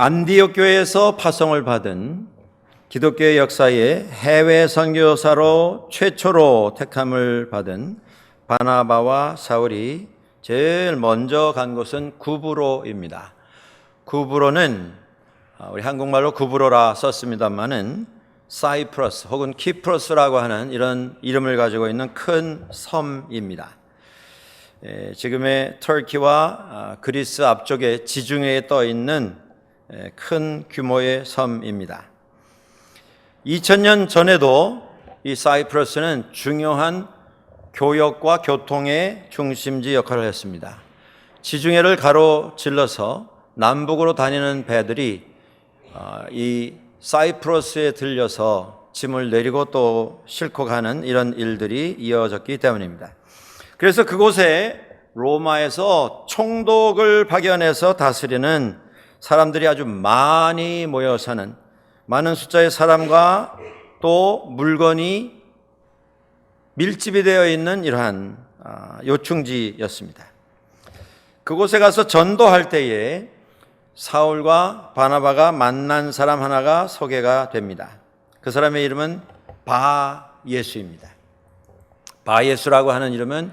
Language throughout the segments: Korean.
안디옥 교회에서 파송을 받은 기독교의 역사에 해외 선교사로 최초로 택함을 받은 바나바와 사울이 제일 먼저 간 곳은 구브로입니다. 구브로는 우리 한국말로 구브로라 썼습니다만은 사이프러스 혹은 키프로스라고 하는 이런 이름을 가지고 있는 큰 섬입니다. 지금의 터키와 그리스 앞쪽에 지중해에 떠 있는 큰 규모의 섬입니다. 2000년 전에도 이 사이프러스는 중요한 교역과 교통의 중심지 역할을 했습니다. 지중해를 가로질러서 남북으로 다니는 배들이 이 사이프러스에 들려서 짐을 내리고 또 싣고 가는 이런 일들이 이어졌기 때문입니다. 그래서 그곳에 로마에서 총독을 파견해서 다스리는 사람들이 아주 많이 모여 사는, 많은 숫자의 사람과 또 물건이 밀집이 되어 있는 이러한 요충지였습니다. 그곳에 가서 전도할 때에 사울과 바나바가 만난 사람 하나가 소개가 됩니다. 그 사람의 이름은 바예수입니다. 바예수라고 하는 이름은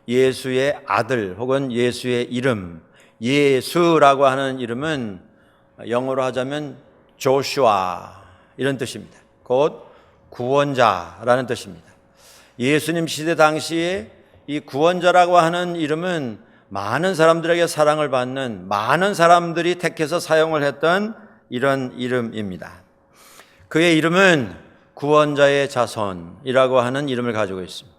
예수의 아들 혹은 예수의 이름, 예수라고 하는 이름은 영어로 하자면 조슈아 이런 뜻입니다. 곧 구원자라는 뜻입니다. 예수님 시대 당시에 이 구원자라고 하는 이름은 많은 사람들에게 사랑을 받는, 많은 사람들이 택해서 사용을 했던 이런 이름입니다. 그의 이름은 구원자의 자손이라고 하는 이름을 가지고 있습니다.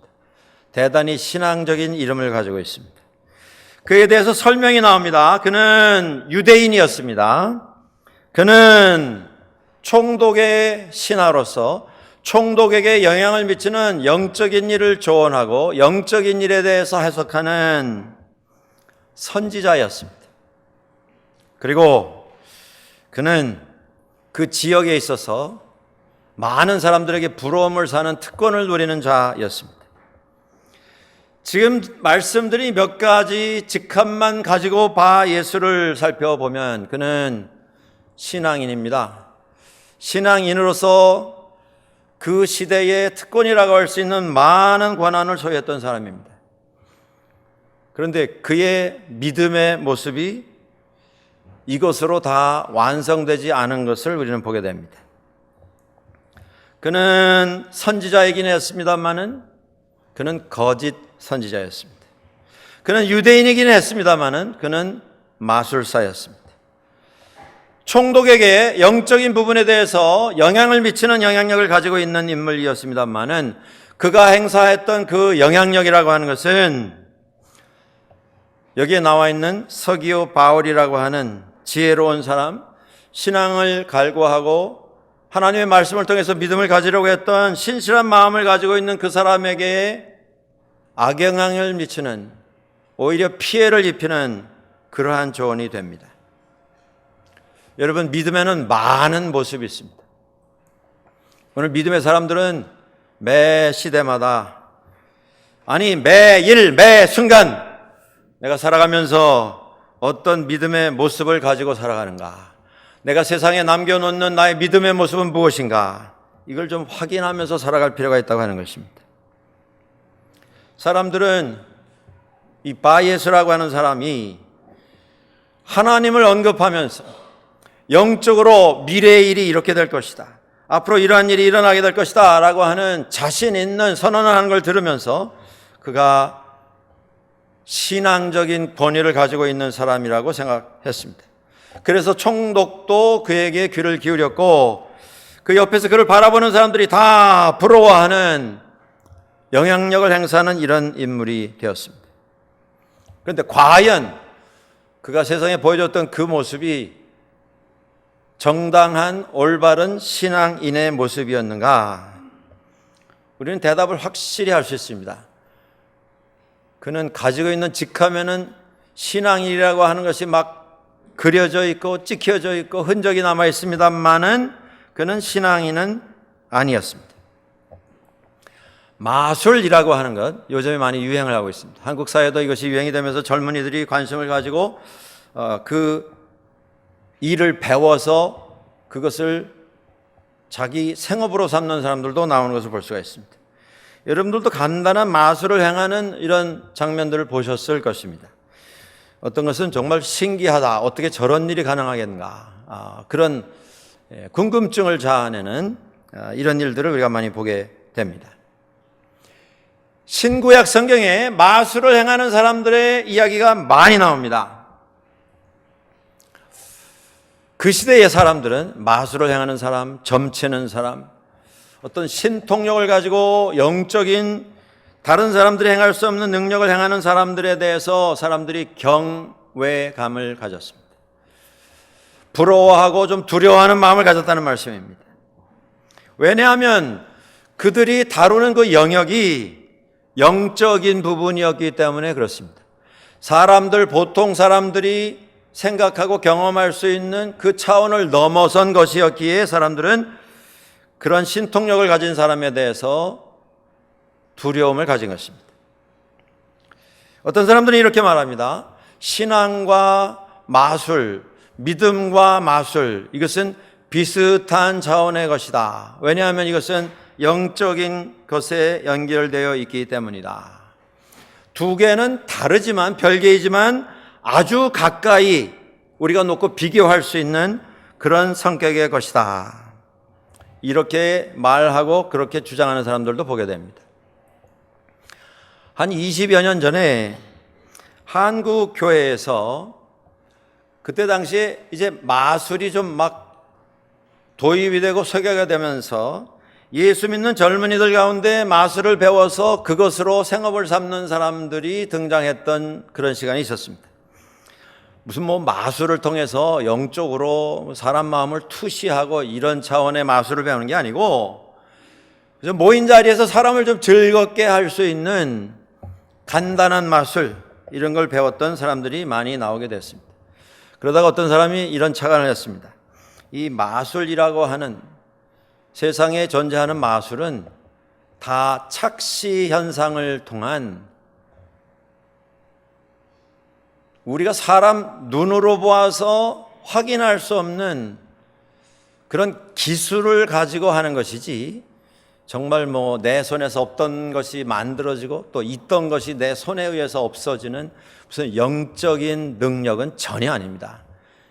대단히 신앙적인 이름을 가지고 있습니다. 그에 대해서 설명이 나옵니다. 그는 유대인이었습니다. 그는 총독의 신하로서 총독에게 영향을 미치는 영적인 일을 조언하고 영적인 일에 대해서 해석하는 선지자였습니다. 그리고 그는 그 지역에 있어서 많은 사람들에게 부러움을 사는 특권을 누리는 자였습니다. 지금 말씀드린 몇 가지 직함만 가지고 바예수를 살펴보면 그는 신앙인입니다. 신앙인으로서 그 시대의 특권이라고 할 수 있는 많은 권한을 소유했던 사람입니다. 그런데 그의 믿음의 모습이 이것으로 다 완성되지 않은 것을 우리는 보게 됩니다. 그는 선지자이긴 했습니다마는 그는 거짓 선지자였습니다. 그는 유대인이긴 했습니다마는 그는 마술사였습니다. 총독에게 영적인 부분에 대해서 영향을 미치는 영향력을 가지고 있는 인물이었습니다마는 그가 행사했던 그 영향력이라고 하는 것은 여기에 나와 있는 서기오 바울이라고 하는 지혜로운 사람, 신앙을 갈구하고 하나님의 말씀을 통해서 믿음을 가지려고 했던 신실한 마음을 가지고 있는 그 사람에게 악영향을 미치는, 오히려 피해를 입히는 그러한 조언이 됩니다. 여러분, 믿음에는 많은 모습이 있습니다. 오늘 믿음의 사람들은 매 시대마다, 아니 매일 매 순간 내가 살아가면서 어떤 믿음의 모습을 가지고 살아가는가, 내가 세상에 남겨놓는 나의 믿음의 모습은 무엇인가, 이걸 좀 확인하면서 살아갈 필요가 있다고 하는 것입니다. 사람들은 이 바예수라고 하는 사람이 하나님을 언급하면서 영적으로 미래의 일이 이렇게 될 것이다, 앞으로 이러한 일이 일어나게 될 것이다 라고 하는 자신 있는 선언을 하는 걸 들으면서 그가 신앙적인 권위를 가지고 있는 사람이라고 생각했습니다. 그래서 총독도 그에게 귀를 기울였고 그 옆에서 그를 바라보는 사람들이 다 부러워하는 영향력을 행사하는 이런 인물이 되었습니다. 그런데 과연 그가 세상에 보여줬던 그 모습이 정당한 올바른 신앙인의 모습이었는가? 우리는 대답을 확실히 할 수 있습니다. 그는 가지고 있는 직함에는 신앙인이라고 하는 것이 막 그려져 있고 찍혀져 있고 흔적이 남아 있습니다만은 그는 신앙인은 아니었습니다. 마술이라고 하는 것, 요즘에 많이 유행을 하고 있습니다. 한국 사회도 이것이 유행이 되면서 젊은이들이 관심을 가지고 그 일을 배워서 그것을 자기 생업으로 삼는 사람들도 나오는 것을 볼 수가 있습니다. 여러분들도 간단한 마술을 행하는 이런 장면들을 보셨을 것입니다. 어떤 것은 정말 신기하다. 어떻게 저런 일이 가능하겠는가. 그런 궁금증을 자아내는 이런 일들을 우리가 많이 보게 됩니다. 신구약 성경에 마술을 행하는 사람들의 이야기가 많이 나옵니다. 그 시대의 사람들은 마술을 행하는 사람, 점치는 사람, 어떤 신통력을 가지고 영적인 다른 사람들이 행할 수 없는 능력을 행하는 사람들에 대해서 사람들이 경외감을 가졌습니다. 부러워하고 좀 두려워하는 마음을 가졌다는 말씀입니다. 왜냐하면 그들이 다루는 그 영역이 영적인 부분이었기 때문에 그렇습니다. 보통 사람들이 생각하고 경험할 수 있는 그 차원을 넘어선 것이었기에 사람들은 그런 신통력을 가진 사람에 대해서 두려움을 가진 것입니다. 어떤 사람들은 이렇게 말합니다. 신앙과 마술, 믿음과 마술, 이것은 비슷한 차원의 것이다. 왜냐하면 이것은 영적인 것에 연결되어 있기 때문이다. 두 개는 다르지만 별개이지만 아주 가까이 우리가 놓고 비교할 수 있는 그런 성격의 것이다. 이렇게 말하고 그렇게 주장하는 사람들도 보게 됩니다. 한 20여 년 전에 한국 교회에서 그때 당시에 이제 마술이 좀 막 도입이 되고 소개가 되면서 예수 믿는 젊은이들 가운데 마술을 배워서 그것으로 생업을 삼는 사람들이 등장했던 그런 시간이 있었습니다. 무슨 마술을 통해서 영적으로 사람 마음을 투시하고 이런 차원의 마술을 배우는 게 아니고 모인 자리에서 사람을 좀 즐겁게 할 수 있는 간단한 마술, 이런 걸 배웠던 사람들이 많이 나오게 됐습니다. 그러다가 어떤 사람이 이런 착안을 했습니다. 이 마술이라고 하는 세상에 존재하는 마술은 다 착시 현상을 통한 우리가 사람 눈으로 보아서 확인할 수 없는 그런 기술을 가지고 하는 것이지, 정말 내 손에서 없던 것이 만들어지고 또 있던 것이 내 손에 의해서 없어지는 무슨 영적인 능력은 전혀 아닙니다.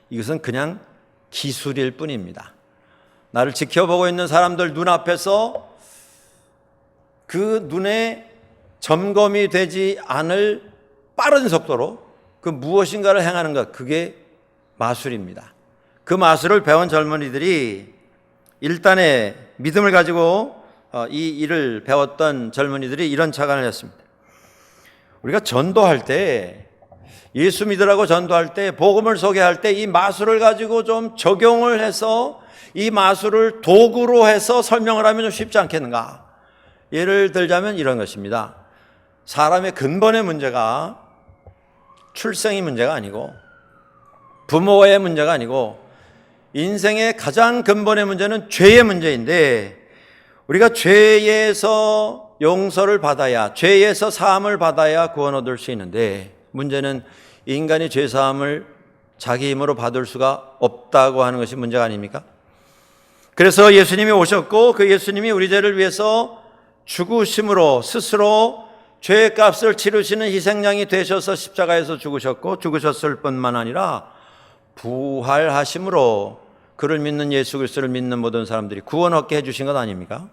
이것은 그냥 기술일 뿐입니다. 나를 지켜보고 있는 사람들 눈앞에서 그 눈에 점검이 되지 않을 빠른 속도로 그 무엇인가를 행하는 것, 그게 마술입니다. 그 마술을 배운 젊은이들이 일단의 믿음을 가지고 이 일을 배웠던 젊은이들이 이런 착안을 했습니다. 우리가 전도할 때, 예수 믿으라고 전도할 때, 복음을 소개할 때 이 마술을 가지고 좀 적용을 해서 이 마술을 도구로 해서 설명을 하면 좀 쉽지 않겠는가? 예를 들자면 이런 것입니다. 사람의 근본의 문제가 출생의 문제가 아니고 부모의 문제가 아니고 인생의 가장 근본의 문제는 죄의 문제인데, 우리가 죄에서 용서를 받아야, 죄에서 사함을 받아야 구원 얻을 수 있는데, 문제는 인간이 죄 사함을 자기 힘으로 받을 수가 없다고 하는 것이 문제가 아닙니까? 그래서 예수님이 오셨고 그 예수님이 우리 죄를 위해서 죽으심으로 스스로 죄의 값을 치르시는 희생양이 되셔서 십자가에서 죽으셨고, 죽으셨을 뿐만 아니라 부활하심으로 그를 믿는 예수 그리스도를 믿는 모든 사람들이 구원 얻게 해주신 것 아닙니까?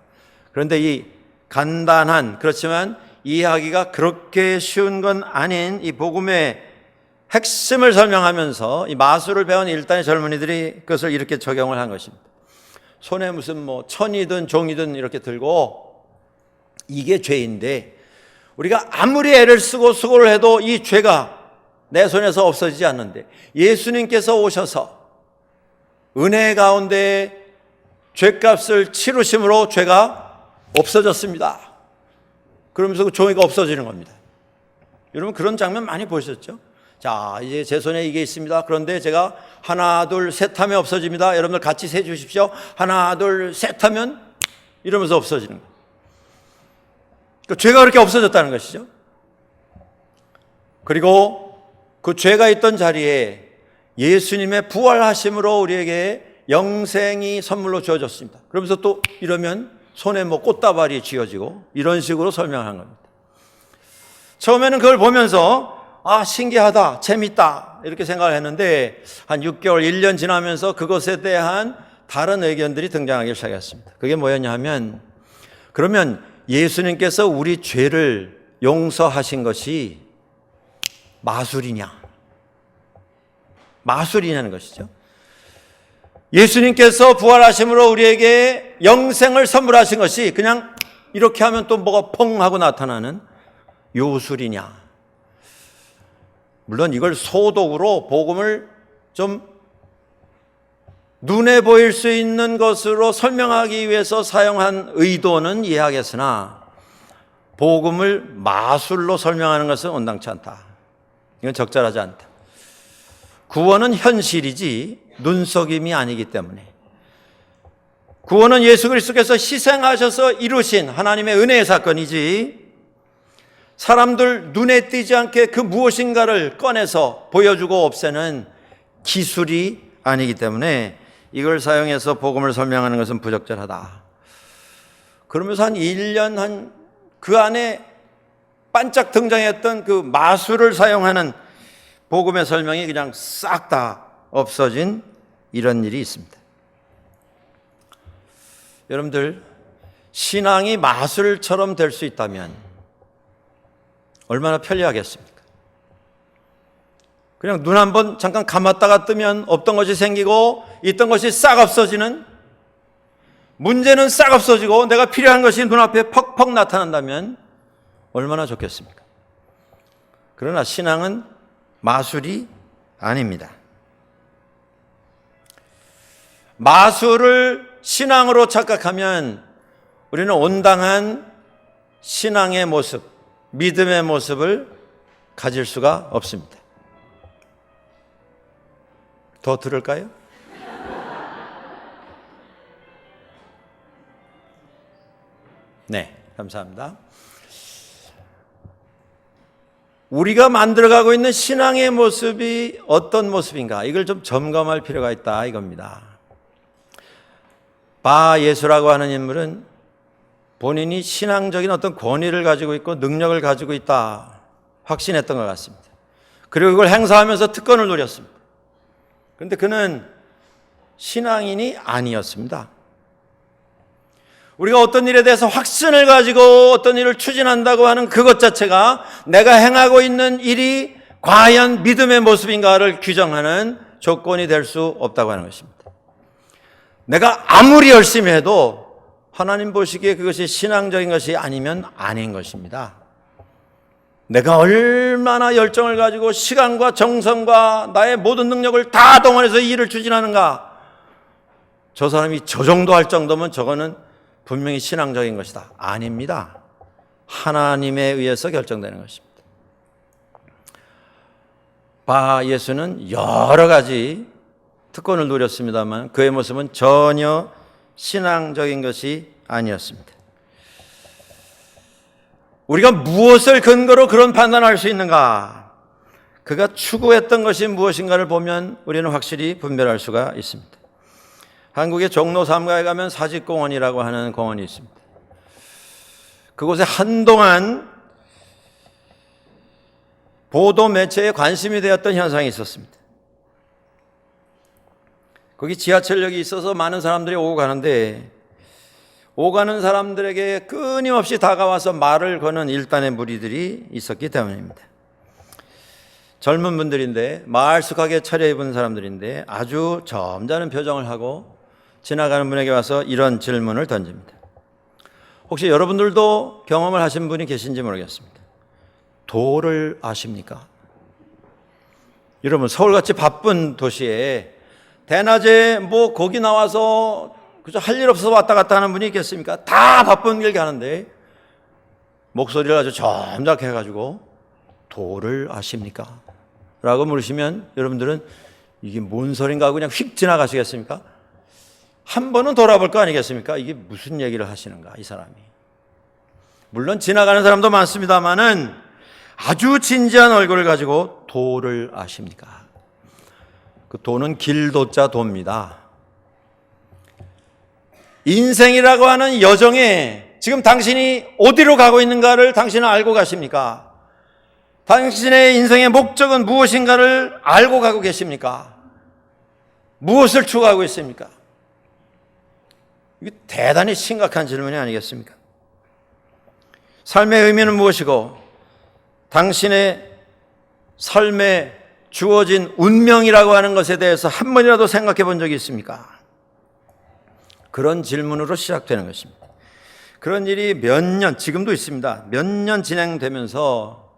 그런데 이 간단한, 그렇지만 이해하기가 그렇게 쉬운 건 아닌 이 복음의 핵심을 설명하면서 이 마술을 배운 일단의 젊은이들이 그것을 이렇게 적용을 한 것입니다. 손에 무슨 천이든 종이든 이렇게 들고, 이게 죄인데 우리가 아무리 애를 쓰고 수고를 해도 이 죄가 내 손에서 없어지지 않는데, 예수님께서 오셔서 은혜 가운데 죄값을 치르심으로 죄가 없어졌습니다. 그러면서 그 종이가 없어지는 겁니다. 여러분 그런 장면 많이 보셨죠? 자, 이제 제 손에 이게 있습니다. 그런데 제가 하나 둘 셋 하면 없어집니다. 여러분들 같이 세 주십시오. 하나 둘 셋 하면 이러면서 없어지는 거예요. 그 죄가 그렇게 없어졌다는 것이죠. 그리고 그 죄가 있던 자리에 예수님의 부활하심으로 우리에게 영생이 선물로 주어졌습니다. 그러면서 또 이러면 손에 뭐 꽃다발이 쥐어지고 이런 식으로 설명한 겁니다. 처음에는 그걸 보면서 신기하다, 재밌다 이렇게 생각을 했는데 한 6개월, 1년 지나면서 그것에 대한 다른 의견들이 등장하기 시작했습니다. 그게 뭐였냐 하면, 그러면 예수님께서 우리 죄를 용서하신 것이 마술이냐는 것이죠. 예수님께서 부활하심으로 우리에게 영생을 선물하신 것이 그냥 이렇게 하면 또 뭐가 펑 하고 나타나는 요술이냐. 물론 이걸 소독으로 복음을 좀 눈에 보일 수 있는 것으로 설명하기 위해서 사용한 의도는 이해하겠으나 복음을 마술로 설명하는 것은 온당치 않다. 이건 적절하지 않다. 구원은 현실이지 눈속임이 아니기 때문에, 구원은 예수 그리스도께서 희생하셔서 이루신 하나님의 은혜의 사건이지 사람들 눈에 띄지 않게 그 무엇인가를 꺼내서 보여주고 없애는 기술이 아니기 때문에 이걸 사용해서 복음을 설명하는 것은 부적절하다. 그러면서 한 1년 그 안에 반짝 등장했던 그 마술을 사용하는 복음의 설명이 그냥 싹 다 없어진 이런 일이 있습니다. 여러분들, 신앙이 마술처럼 될 수 있다면 얼마나 편리하겠습니까? 그냥 눈 한번 잠깐 감았다가 뜨면 없던 것이 생기고 있던 것이 싹 없어지는, 문제는 싹 없어지고 내가 필요한 것이 눈앞에 퍽퍽 나타난다면 얼마나 좋겠습니까? 그러나 신앙은 마술이 아닙니다. 마술을 신앙으로 착각하면 우리는 온당한 신앙의 모습, 믿음의 모습을 가질 수가 없습니다. 더 들을까요? 네, 감사합니다. 우리가 만들어가고 있는 신앙의 모습이 어떤 모습인가, 이걸 좀 점검할 필요가 있다 이겁니다. 바 예수라고 하는 인물은 본인이 신앙적인 어떤 권위를 가지고 있고 능력을 가지고 있다 확신했던 것 같습니다. 그리고 그걸 행사하면서 특권을 누렸습니다. 그런데 그는 신앙인이 아니었습니다. 우리가 어떤 일에 대해서 확신을 가지고 어떤 일을 추진한다고 하는 그것 자체가 내가 행하고 있는 일이 과연 믿음의 모습인가를 규정하는 조건이 될 수 없다고 하는 것입니다. 내가 아무리 열심히 해도 하나님 보시기에 그것이 신앙적인 것이 아니면 아닌 것입니다. 내가 얼마나 열정을 가지고 시간과 정성과 나의 모든 능력을 다 동원해서 이 일을 추진하는가, 저 사람이 저 정도 할 정도면 저거는 분명히 신앙적인 것이다. 아닙니다. 하나님에 의해서 결정되는 것입니다. 바 예수는 여러 가지 특권을 누렸습니다만 그의 모습은 전혀 신앙적인 것이 아니었습니다. 우리가 무엇을 근거로 그런 판단을 할 수 있는가? 그가 추구했던 것이 무엇인가를 보면 우리는 확실히 분별할 수가 있습니다. 한국의 종로 3가에 가면 사직공원이라고 하는 공원이 있습니다. 그곳에 한동안 보도 매체에 관심이 되었던 현상이 있었습니다. 거기 지하철역이 있어서 많은 사람들이 오고 가는데 오가는 사람들에게 끊임없이 다가와서 말을 거는 일단의 무리들이 있었기 때문입니다. 젊은 분들인데 말쑥하게 차려입은 사람들인데 아주 점잖은 표정을 하고 지나가는 분에게 와서 이런 질문을 던집니다. 혹시 여러분들도 경험을 하신 분이 계신지 모르겠습니다. 도를 아십니까? 여러분, 서울같이 바쁜 도시에 대낮에 뭐 거기 나와서 그저 할 일 없어서 왔다 갔다 하는 분이 있겠습니까? 다 바쁜 길 가는데 목소리를 아주 점잖게 해가지고 도를 아십니까? 라고 물으시면 여러분들은 이게 뭔 소린가 하고 그냥 휙 지나가시겠습니까? 한 번은 돌아볼 거 아니겠습니까? 이게 무슨 얘기를 하시는가 이 사람이. 물론 지나가는 사람도 많습니다만은 아주 진지한 얼굴을 가지고 도를 아십니까? 그 도는 길도자 도입니다. 인생이라고 하는 여정에 지금 당신이 어디로 가고 있는가를 당신은 알고 가십니까? 당신의 인생의 목적은 무엇인가를 알고 가고 계십니까? 무엇을 추구하고 있습니까? 이게 대단히 심각한 질문이 아니겠습니까? 삶의 의미는 무엇이고 당신의 삶에 주어진 운명이라고 하는 것에 대해서 한 번이라도 생각해 본 적이 있습니까? 그런 질문으로 시작되는 것입니다. 그런 일이 몇 년, 지금도 있습니다. 몇 년 진행되면서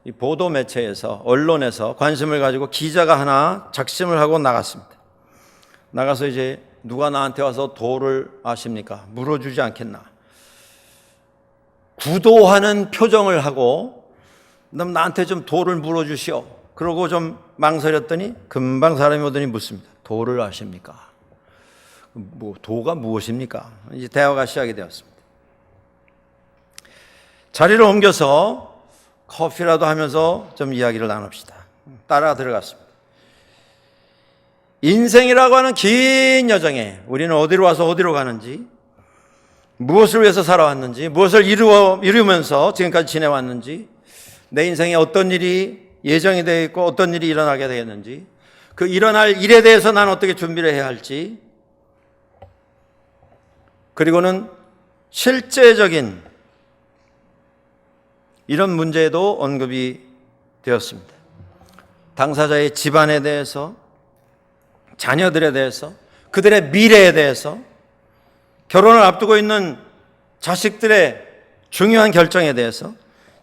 이 보도 매체에서, 언론에서 관심을 가지고 기자가 하나 작심을 하고 나갔습니다. 나가서 이제 누가 나한테 와서 도를 아십니까? 물어주지 않겠나? 구도하는 표정을 하고 나한테 좀 도를 물어주시오. 그러고 좀 망설였더니 금방 사람이 오더니 묻습니다. 도를 아십니까? 도가 무엇입니까? 이제 대화가 시작이 되었습니다. 자리를 옮겨서 커피라도 하면서 좀 이야기를 나눕시다. 따라 들어갔습니다. 인생이라고 하는 긴 여정에 우리는 어디로 와서 어디로 가는지, 무엇을 위해서 살아왔는지, 무엇을 이루면서 지금까지 지내왔는지, 내 인생에 어떤 일이 예정이 되어 있고 어떤 일이 일어나게 되겠는지, 그 일어날 일에 대해서 난 어떻게 준비를 해야 할지, 그리고는 실제적인 이런 문제도 언급이 되었습니다. 당사자의 집안에 대해서, 자녀들에 대해서, 그들의 미래에 대해서, 결혼을 앞두고 있는 자식들의 중요한 결정에 대해서,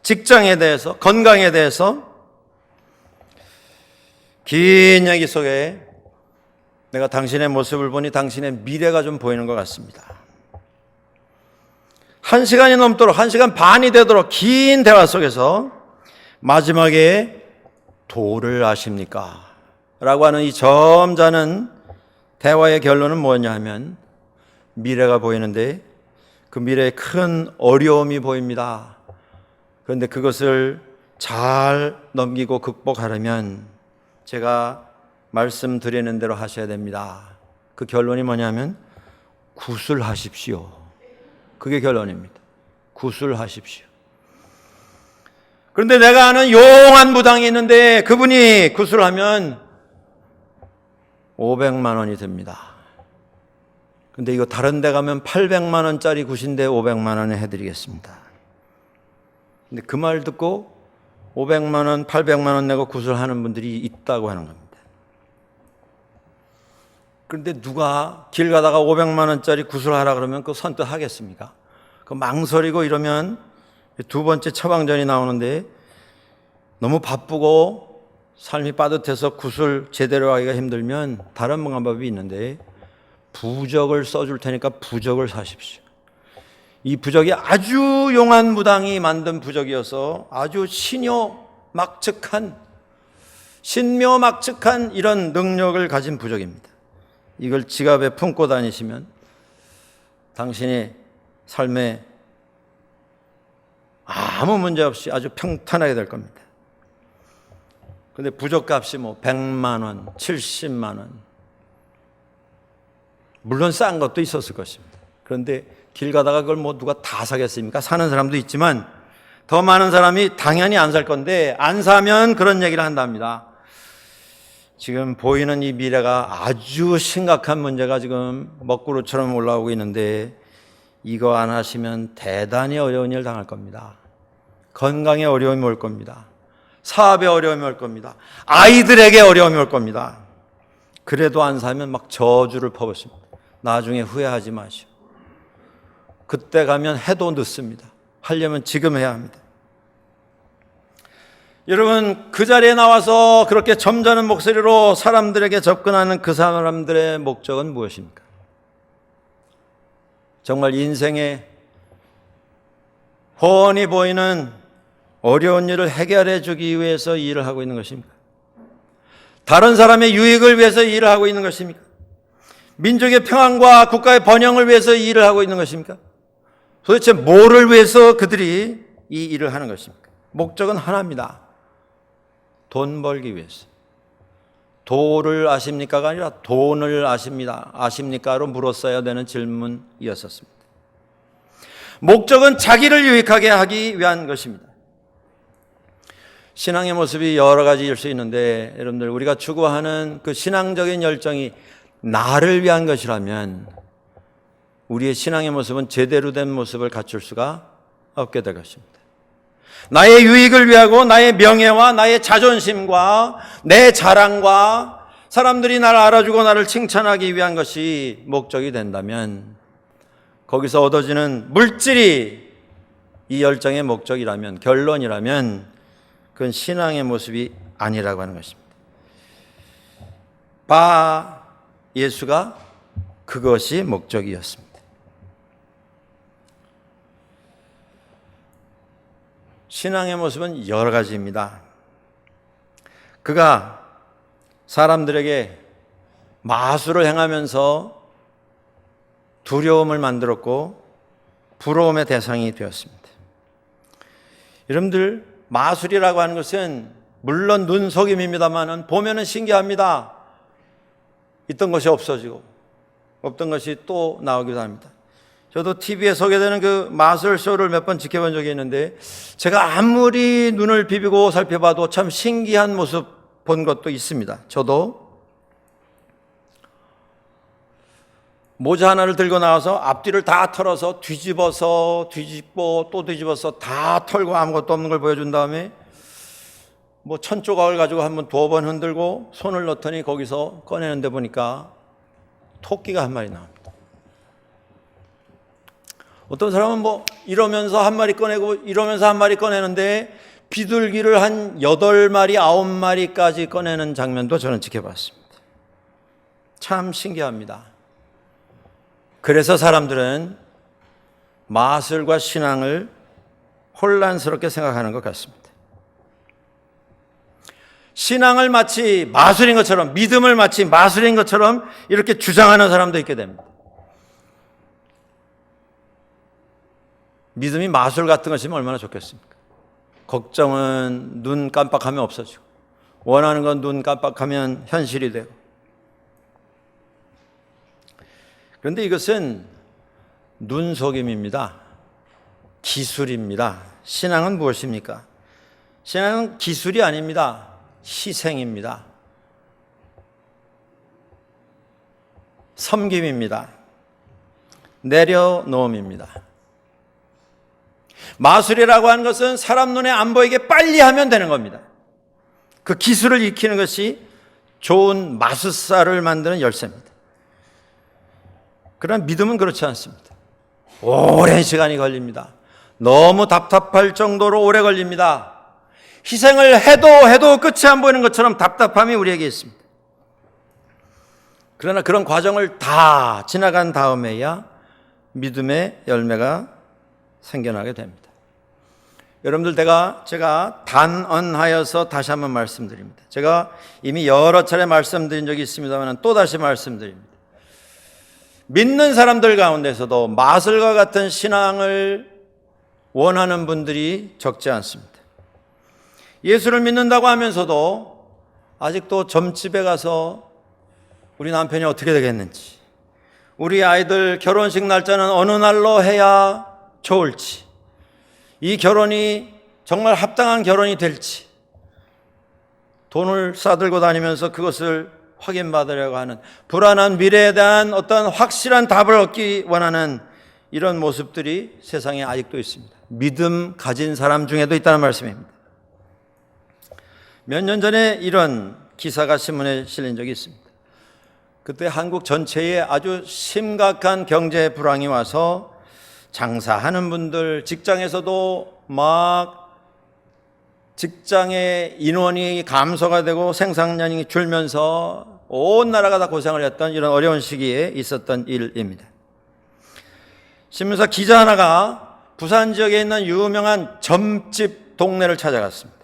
직장에 대해서, 건강에 대해서 긴 이야기 속에 내가 당신의 모습을 보니 당신의 미래가 좀 보이는 것 같습니다. 1시간이 넘도록 1시간 반이 되도록 긴 대화 속에서 마지막에 도를 아십니까? 라고 하는 이 점잖은 대화의 결론은 뭐냐 하면 미래가 보이는데 그 미래에 큰 어려움이 보입니다. 그런데 그것을 잘 넘기고 극복하려면 제가 말씀드리는 대로 하셔야 됩니다. 그 결론이 뭐냐면 구술하십시오. 그게 결론입니다. 구술하십시오. 그런데 내가 아는 용한 무당이 있는데 그분이 구술하면 500만 원이 듭니다. 근데 이거 다른 데 가면 800만 원짜리 굿인데 500만 원에 해드리겠습니다. 근데 그 말 듣고 500만 원, 800만 원 내고 구술하는 분들이 있다고 하는 겁니다. 그런데 누가 길 가다가 500만 원짜리 구술하라 그러면 그거 선뜻 하겠습니까? 그 망설이고 이러면 두 번째 처방전이 나오는데 너무 바쁘고 삶이 빠듯해서 구술 제대로 하기가 힘들면 다른 방법이 있는데 부적을 써줄 테니까 부적을 사십시오. 이 부적이 아주 용한 무당이 만든 부적이어서 아주 신묘막측한 이런 능력을 가진 부적입니다. 이걸 지갑에 품고 다니시면 당신의 삶에 아무 문제 없이 아주 평탄하게 될 겁니다. 그런데 부적값이 뭐 100만 원, 70만 원, 물론 싼 것도 있었을 것입니다. 그런데 길 가다가 그걸 뭐 누가 다 사겠습니까? 사는 사람도 있지만 더 많은 사람이 당연히 안 살 건데 안 사면 그런 얘기를 한답니다. 지금 보이는 이 미래가 아주 심각한 문제가 지금 먹구름처럼 올라오고 있는데 이거 안 하시면 대단히 어려운 일 당할 겁니다. 건강에 어려움이 올 겁니다. 사업에 어려움이 올 겁니다. 아이들에게 어려움이 올 겁니다. 그래도 안 사면 막 저주를 퍼붓습니다. 나중에 후회하지 마시오. 그때 가면 해도 늦습니다. 하려면 지금 해야 합니다. 여러분, 그 자리에 나와서 그렇게 점잖은 목소리로 사람들에게 접근하는 그 사람들의 목적은 무엇입니까? 정말 인생에 훤히 보이는 어려운 일을 해결해 주기 위해서 일을 하고 있는 것입니까? 다른 사람의 유익을 위해서 일을 하고 있는 것입니까? 민족의 평안과 국가의 번영을 위해서 일을 하고 있는 것입니까? 도대체 뭐를 위해서 그들이 이 일을 하는 것입니까? 목적은 하나입니다. 돈 벌기 위해서. 도를 아십니까가 아니라 돈을 아십니까로 물었어야 되는 질문이었었습니다. 목적은 자기를 유익하게 하기 위한 것입니다. 신앙의 모습이 여러 가지일 수 있는데 여러분들 우리가 추구하는 그 신앙적인 열정이 나를 위한 것이라면 우리의 신앙의 모습은 제대로 된 모습을 갖출 수가 없게 될 것입니다. 나의 유익을 위하고 나의 명예와 나의 자존심과 내 자랑과 사람들이 나를 알아주고 나를 칭찬하기 위한 것이 목적이 된다면 거기서 얻어지는 물질이 이 열정의 목적이라면 결론이라면 그건 신앙의 모습이 아니라고 하는 것입니다. 바 예수가 그것이 목적이었습니다. 신앙의 모습은 여러 가지입니다. 그가 사람들에게 마술을 행하면서 두려움을 만들었고 부러움의 대상이 되었습니다. 여러분들 마술이라고 하는 것은 물론 눈속임입니다만 보면은 신기합니다. 있던 것이 없어지고 없던 것이 또 나오기도 합니다. 저도 TV에 소개되는 그 마술쇼를 몇 번 지켜본 적이 있는데 제가 아무리 눈을 비비고 살펴봐도 참 신기한 모습 본 것도 있습니다. 저도 모자 하나를 들고 나와서 앞뒤를 다 털어서 뒤집고 또 뒤집어서 다 털고 아무것도 없는 걸 보여준 다음에 뭐 천조각을 가지고 한번 2번 흔들고 손을 넣더니 거기서 꺼내는데 보니까 토끼가 한 마리 나옵니다. 어떤 사람은 뭐 이러면서 한 마리 꺼내고 이러면서 한 마리 꺼내는데 비둘기를 한 8마리, 9마리까지 꺼내는 장면도 저는 지켜봤습니다. 참 신기합니다. 그래서 사람들은 마술과 신앙을 혼란스럽게 생각하는 것 같습니다. 신앙을 마치 마술인 것처럼, 믿음을 마치 마술인 것처럼 이렇게 주장하는 사람도 있게 됩니다. 믿음이 마술 같은 것이면 얼마나 좋겠습니까? 걱정은 눈 깜빡하면 없어지고 원하는 건 눈 깜빡하면 현실이 되고. 그런데 이것은 눈속임입니다. 기술입니다. 신앙은 무엇입니까? 신앙은 기술이 아닙니다. 희생입니다. 섬김입니다. 내려놓음입니다. 마술이라고 하는 것은 사람 눈에 안 보이게 빨리 하면 되는 겁니다. 그 기술을 익히는 것이 좋은 마술사를 만드는 열쇠입니다. 그러나 믿음은 그렇지 않습니다. 오랜 시간이 걸립니다. 너무 답답할 정도로 오래 걸립니다. 희생을 해도 끝이 안 보이는 것처럼 답답함이 우리에게 있습니다. 그러나 그런 과정을 다 지나간 다음에야 믿음의 열매가 생겨나게 됩니다. 여러분들 제가 단언하여서 다시 한번 말씀드립니다. 제가 이미 여러 차례 말씀드린 적이 있습니다만 또 다시 말씀드립니다. 믿는 사람들 가운데서도 마술과 같은 신앙을 원하는 분들이 적지 않습니다. 예수를 믿는다고 하면서도 아직도 점집에 가서 우리 남편이 어떻게 되겠는지, 우리 아이들 결혼식 날짜는 어느 날로 해야 좋을지, 이 결혼이 정말 합당한 결혼이 될지, 돈을 싸들고 다니면서 그것을 확인받으려고 하는 불안한 미래에 대한 어떤 확실한 답을 얻기 원하는 이런 모습들이 세상에 아직도 있습니다. 믿음 가진 사람 중에도 있다는 말씀입니다. 몇 년 전에 이런 기사가 신문에 실린 적이 있습니다. 그때 한국 전체에 아주 심각한 경제 불황이 와서 장사하는 분들, 직장에서도 막 직장의 인원이 감소가 되고 생산량이 줄면서 온 나라가 다 고생을 했던 이런 어려운 시기에 있었던 일입니다. 신문사 기자 하나가 부산 지역에 있는 유명한 점집 동네를 찾아갔습니다.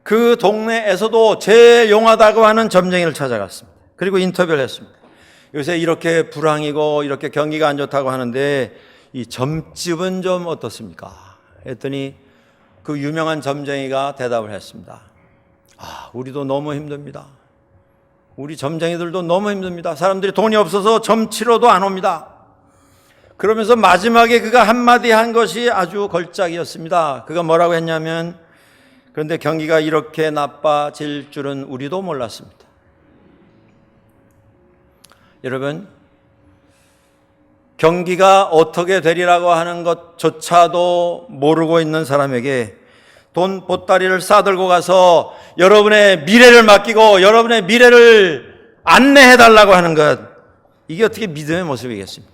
그 동네에서도 제일 용하다고 하는 점쟁이를 찾아갔습니다. 그리고 인터뷰를 했습니다. 요새 이렇게 불황이고 이렇게 경기가 안 좋다고 하는데 이 점집은 좀 어떻습니까? 했더니 그 유명한 점쟁이가 대답을 했습니다. 우리도 너무 힘듭니다. 우리 점쟁이들도 너무 힘듭니다. 사람들이 돈이 없어서 점 치러도 안 옵니다. 그러면서 마지막에 그가 한마디 한 것이 아주 걸작이었습니다. 그가 뭐라고 했냐면, 그런데 경기가 이렇게 나빠질 줄은 우리도 몰랐습니다. 여러분, 경기가 어떻게 되리라고 하는 것조차도 모르고 있는 사람에게 돈 보따리를 싸들고 가서 여러분의 미래를 맡기고 여러분의 미래를 안내해달라고 하는 것, 이게 어떻게 믿음의 모습이겠습니까?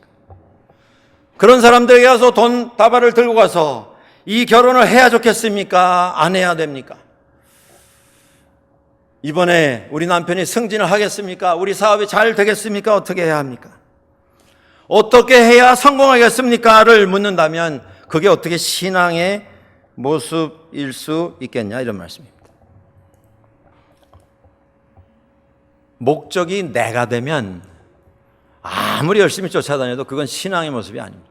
그런 사람들에게 가서 돈 다발을 들고 가서 이 결혼을 해야 좋겠습니까? 안 해야 됩니까? 이번에 우리 남편이 승진을 하겠습니까? 우리 사업이 잘 되겠습니까? 어떻게 해야 합니까? 어떻게 해야 성공하겠습니까?를 묻는다면 그게 어떻게 신앙의 모습일 수 있겠냐, 이런 말씀입니다. 목적이 내가 되면 아무리 열심히 쫓아다녀도 그건 신앙의 모습이 아닙니다.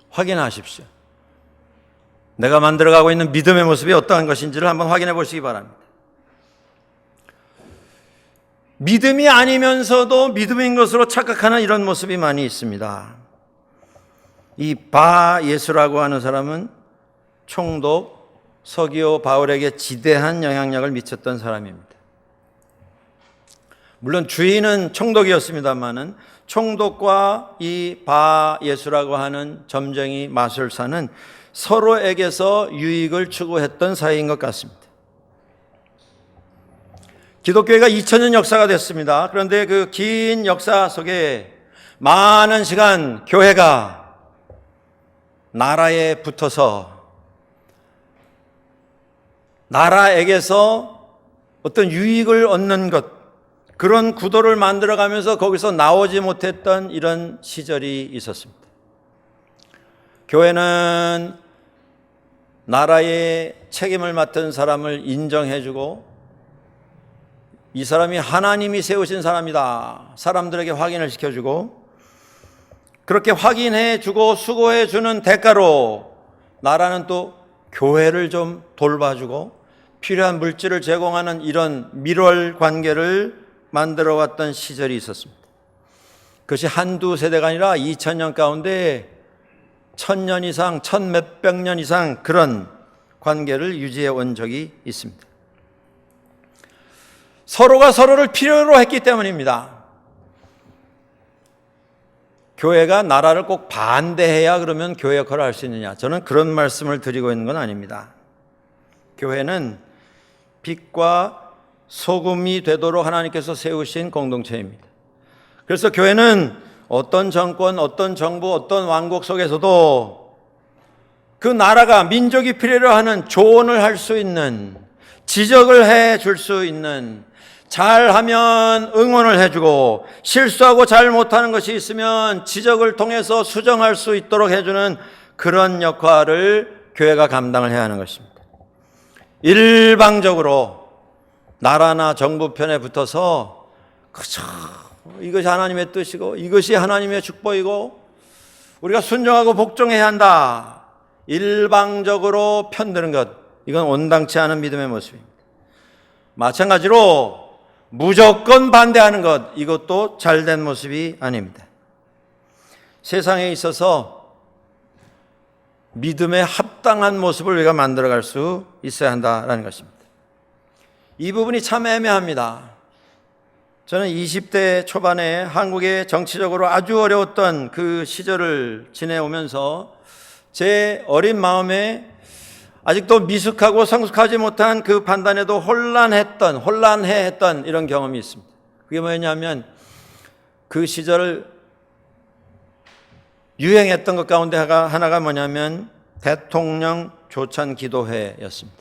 확인하십시오. 내가 만들어가고 있는 믿음의 모습이 어떠한 것인지를 한번 확인해 보시기 바랍니다. 믿음이 아니면서도 믿음인 것으로 착각하는 이런 모습이 많이 있습니다. 이 바 예수라고 하는 사람은 총독 서기오 바울에게 지대한 영향력을 미쳤던 사람입니다. 물론 주인은 총독이었습니다만은 총독과 이 바 예수라고 하는 점쟁이 마술사는 서로에게서 유익을 추구했던 사이인 것 같습니다. 기독교회가 2000년 역사가 됐습니다. 그런데 그 긴 역사 속에 많은 시간 교회가 나라에 붙어서 나라에게서 어떤 유익을 얻는 것, 그런 구도를 만들어가면서 거기서 나오지 못했던 이런 시절이 있었습니다. 교회는 나라의 책임을 맡은 사람을 인정해주고 이 사람이 하나님이 세우신 사람이다, 사람들에게 확인을 시켜주고, 그렇게 확인해주고 수고해주는 대가로 나라는 또 교회를 좀 돌봐주고 필요한 물질을 제공하는 이런 밀월 관계를 만들어왔던 시절이 있었습니다. 그것이 한두 세대가 아니라 2000년 가운데 1000년 이상, 1000몇백 년 이상 그런 관계를 유지해 온 적이 있습니다. 서로가 서로를 필요로 했기 때문입니다. 교회가 나라를 꼭 반대해야 그러면 교회 역할을 할 수 있느냐, 저는 그런 말씀을 드리고 있는 건 아닙니다. 교회는 빛과 소금이 되도록 하나님께서 세우신 공동체입니다. 그래서 교회는 어떤 정권, 어떤 정부, 어떤 왕국 속에서도 그 나라가, 민족이 필요로 하는 조언을 할 수 있는, 지적을 해 줄 수 있는, 잘하면 응원을 해주고 실수하고 잘못하는 것이 있으면 지적을 통해서 수정할 수 있도록 해주는 그런 역할을 교회가 감당을 해야 하는 것입니다. 일방적으로 나라나 정부 편에 붙어서 그저 이것이 하나님의 뜻이고 이것이 하나님의 축복이고 우리가 순종하고 복종해야 한다, 일방적으로 편드는 것, 이건 온당치 않은 믿음의 모습입니다. 마찬가지로 무조건 반대하는 것, 이것도 잘된 모습이 아닙니다. 세상에 있어서 믿음에 합당한 모습을 우리가 만들어갈 수 있어야 한다는 것입니다. 이 부분이 참 애매합니다. 저는 20대 초반에 한국의 정치적으로 아주 어려웠던 그 시절을 지내오면서 제 어린 마음에 아직도 미숙하고 성숙하지 못한 그 판단에도 혼란해했던 이런 경험이 있습니다. 그게 뭐였냐면 그 시절 유행했던 것 가운데 하나가 뭐냐면 대통령 조찬 기도회였습니다.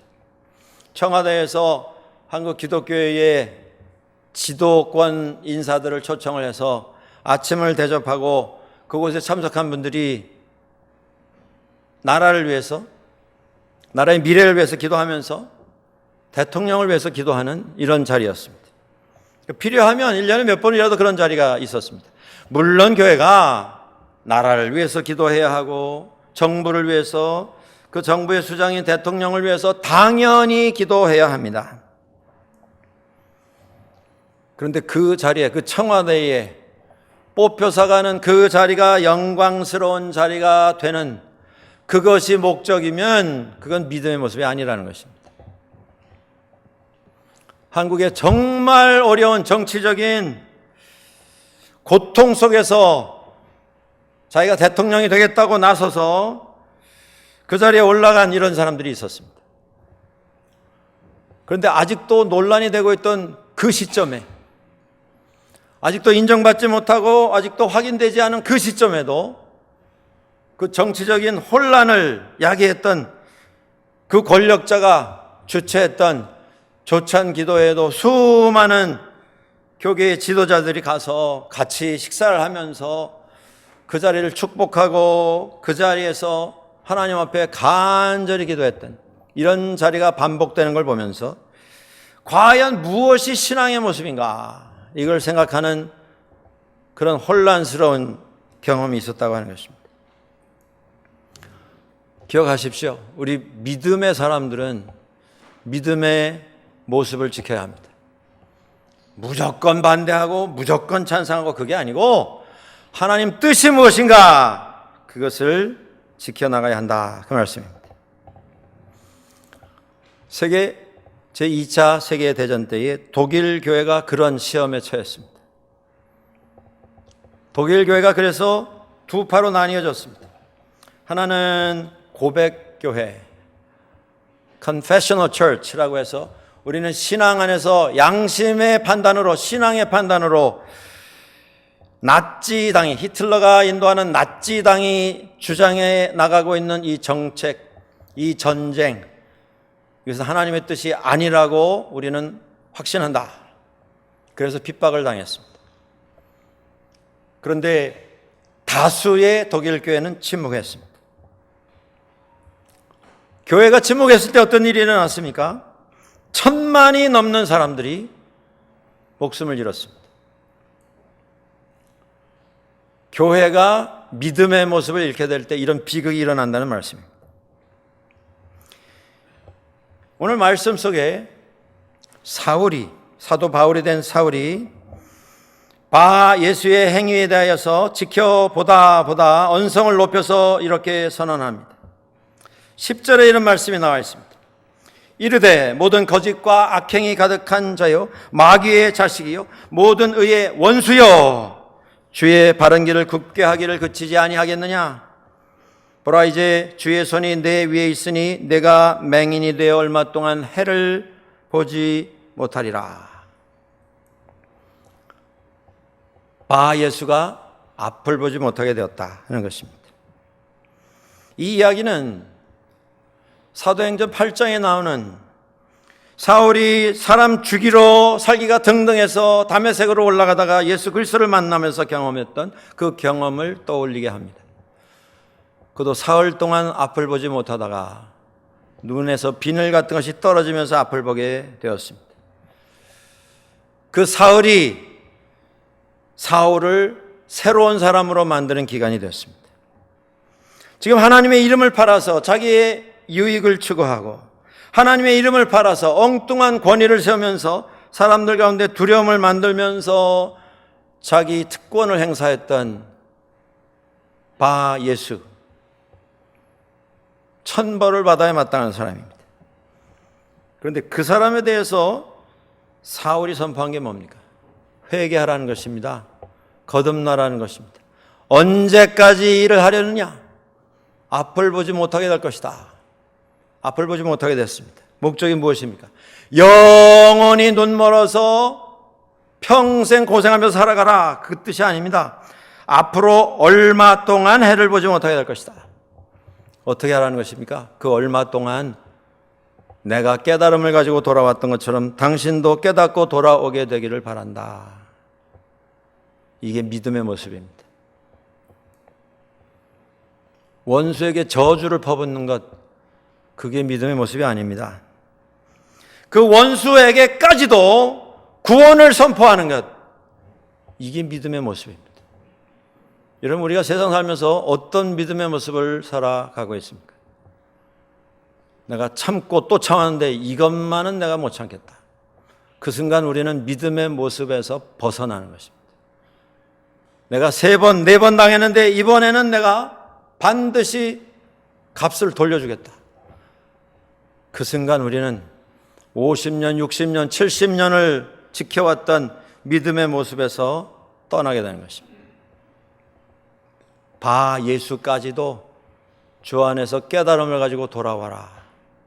청와대에서 한국 기독교회의 지도권 인사들을 초청을 해서 아침을 대접하고 그곳에 참석한 분들이 나라를 위해서, 나라의 미래를 위해서 기도하면서 대통령을 위해서 기도하는 이런 자리였습니다. 필요하면 1년에 몇 번이라도 그런 자리가 있었습니다. 물론 교회가 나라를 위해서 기도해야 하고 정부를 위해서, 그 정부의 수장인 대통령을 위해서 당연히 기도해야 합니다. 그런데 그 자리에, 그 청와대에 뽑혀서 가는 그 자리가 영광스러운 자리가 되는 그것이 목적이면 그건 믿음의 모습이 아니라는 것입니다. 한국의 정말 어려운 정치적인 고통 속에서 자기가 대통령이 되겠다고 나서서 그 자리에 올라간 이런 사람들이 있었습니다. 그런데 아직도 논란이 되고 있던 그 시점에, 아직도 인정받지 못하고 아직도 확인되지 않은 그 시점에도 그 정치적인 혼란을 야기했던 그 권력자가 주최했던 조찬 기도회에도 수많은 교계의 지도자들이 가서 같이 식사를 하면서 그 자리를 축복하고 그 자리에서 하나님 앞에 간절히 기도했던 이런 자리가 반복되는 걸 보면서 과연 무엇이 신앙의 모습인가, 이걸 생각하는 그런 혼란스러운 경험이 있었다고 하는 것입니다. 기억하십시오. 우리 믿음의 사람들은 믿음의 모습을 지켜야 합니다. 무조건 반대하고 무조건 찬성하고 그게 아니고 하나님 뜻이 무엇인가, 그것을 지켜나가야 한다, 그 말씀입니다. 제2차 세계대전 때에 독일 교회가 그런 시험에 처했습니다. 독일 교회가 그래서 두 파로 나뉘어졌습니다. 하나는 고백교회, Confessional Church라고 해서 우리는 신앙 안에서 양심의 판단으로, 신앙의 판단으로 나치당이, 히틀러가 인도하는 나치당이 주장해 나가고 있는 이 정책, 이 전쟁, 이것은 하나님의 뜻이 아니라고 우리는 확신한다. 그래서 핍박을 당했습니다. 그런데 다수의 독일 교회는 침묵했습니다. 교회가 침묵했을 때 어떤 일이 일어났습니까? 1000만이 넘는 사람들이 목숨을 잃었습니다. 교회가 믿음의 모습을 잃게 될 때 이런 비극이 일어난다는 말씀입니다. 오늘 말씀 속에 사도 바울이 된 사울이 바 예수의 행위에 대하여서 지켜보다 언성을 높여서 이렇게 선언합니다. 10절에 이런 말씀이 나와 있습니다. 이르되 모든 거짓과 악행이 가득한 자요 마귀의 자식이요 모든 의의 원수요 주의 바른 길을 굽게 하기를 그치지 아니하겠느냐. 보라, 이제 주의 손이 내 위에 있으니 내가 맹인이 되어 얼마 동안 해를 보지 못하리라. 바 예수가 앞을 보지 못하게 되었다 하는 것입니다. 이 이야기는 사도행전 8장에 나오는 사울이 사람 죽이러 살기가 등등해서 다메섹으로 올라가다가 예수 그리스도를 만나면서 경험했던 그 경험을 떠올리게 합니다. 그도 사흘 동안 앞을 보지 못하다가 눈에서 비늘 같은 것이 떨어지면서 앞을 보게 되었습니다. 그 사흘이 사울을 새로운 사람으로 만드는 기간이 되었습니다. 지금 하나님의 이름을 팔아서 자기의 유익을 추구하고 하나님의 이름을 팔아서 엉뚱한 권위를 세우면서 사람들 가운데 두려움을 만들면서 자기 특권을 행사했던 바 예수, 천벌을 받아야 마땅한 사람입니다. 그런데 그 사람에 대해서 사울이 선포한 게 뭡니까? 회개하라는 것입니다. 거듭나라는 것입니다. 언제까지 일을 하려느냐? 앞을 보지 못하게 될 것이다. 앞을 보지 못하게 됐습니다. 목적이 무엇입니까? 영원히 눈 멀어서 평생 고생하면서 살아가라, 그 뜻이 아닙니다. 앞으로 얼마 동안 해를 보지 못하게 될 것이다. 어떻게 하라는 것입니까? 그 얼마 동안 내가 깨달음을 가지고 돌아왔던 것처럼 당신도 깨닫고 돌아오게 되기를 바란다. 이게 믿음의 모습입니다. 원수에게 저주를 퍼붓는 것, 그게 믿음의 모습이 아닙니다. 그 원수에게까지도 구원을 선포하는 것, 이게 믿음의 모습입니다. 여러분, 우리가 세상 살면서 어떤 믿음의 모습을 살아가고 있습니까? 내가 참고 또 참았는데 이것만은 내가 못 참겠다. 그 순간 우리는 믿음의 모습에서 벗어나는 것입니다. 내가 3번, 4번 당했는데 이번에는 내가 반드시 값을 돌려주겠다. 그 순간 우리는 50년, 60년, 70년을 지켜왔던 믿음의 모습에서 떠나게 되는 것입니다. 바 예수까지도 주 안에서 깨달음을 가지고 돌아와라.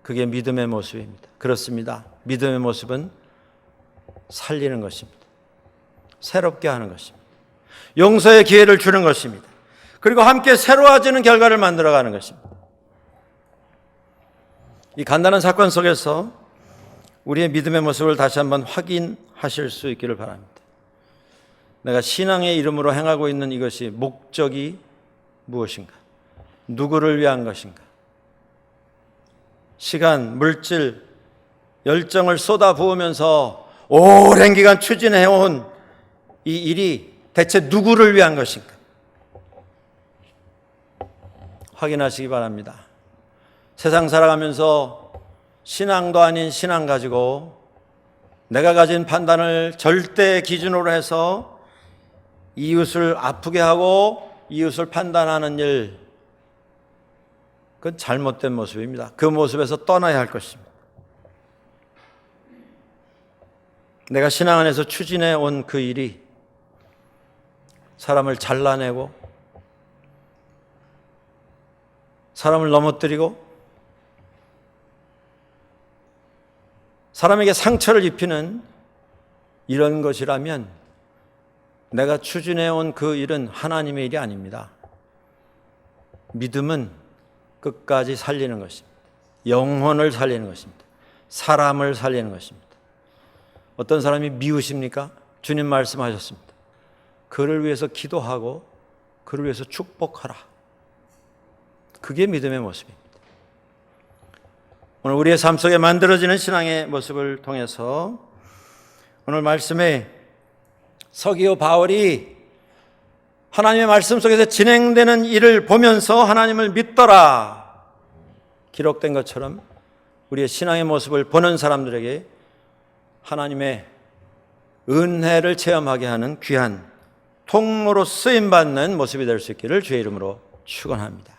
그게 믿음의 모습입니다. 그렇습니다. 믿음의 모습은 살리는 것입니다. 새롭게 하는 것입니다. 용서의 기회를 주는 것입니다. 그리고 함께 새로워지는 결과를 만들어가는 것입니다. 이 간단한 사건 속에서 우리의 믿음의 모습을 다시 한번 확인하실 수 있기를 바랍니다. 내가 신앙의 이름으로 행하고 있는 이것이 목적이 무엇인가? 누구를 위한 것인가? 시간, 물질, 열정을 쏟아부으면서 오랜 기간 추진해온 이 일이 대체 누구를 위한 것인가? 확인하시기 바랍니다. 세상 살아가면서 신앙도 아닌 신앙 가지고 내가 가진 판단을 절대 기준으로 해서 이웃을 아프게 하고 이웃을 판단하는 일, 그건 잘못된 모습입니다. 그 모습에서 떠나야 할 것입니다. 내가 신앙 안에서 추진해 온 그 일이 사람을 잘라내고 사람을 넘어뜨리고 사람에게 상처를 입히는 이런 것이라면 내가 추진해 온 그 일은 하나님의 일이 아닙니다. 믿음은 끝까지 살리는 것입니다. 영혼을 살리는 것입니다. 사람을 살리는 것입니다. 어떤 사람이 미우십니까? 주님 말씀하셨습니다. 그를 위해서 기도하고 그를 위해서 축복하라. 그게 믿음의 모습입니다. 오늘 우리의 삶 속에 만들어지는 신앙의 모습을 통해서 오늘 말씀에 서기오 바울이 하나님의 말씀 속에서 진행되는 일을 보면서 하나님을 믿더라 기록된 것처럼 우리의 신앙의 모습을 보는 사람들에게 하나님의 은혜를 체험하게 하는 귀한 통로로 쓰임받는 모습이 될 수 있기를 주의 이름으로 축원합니다.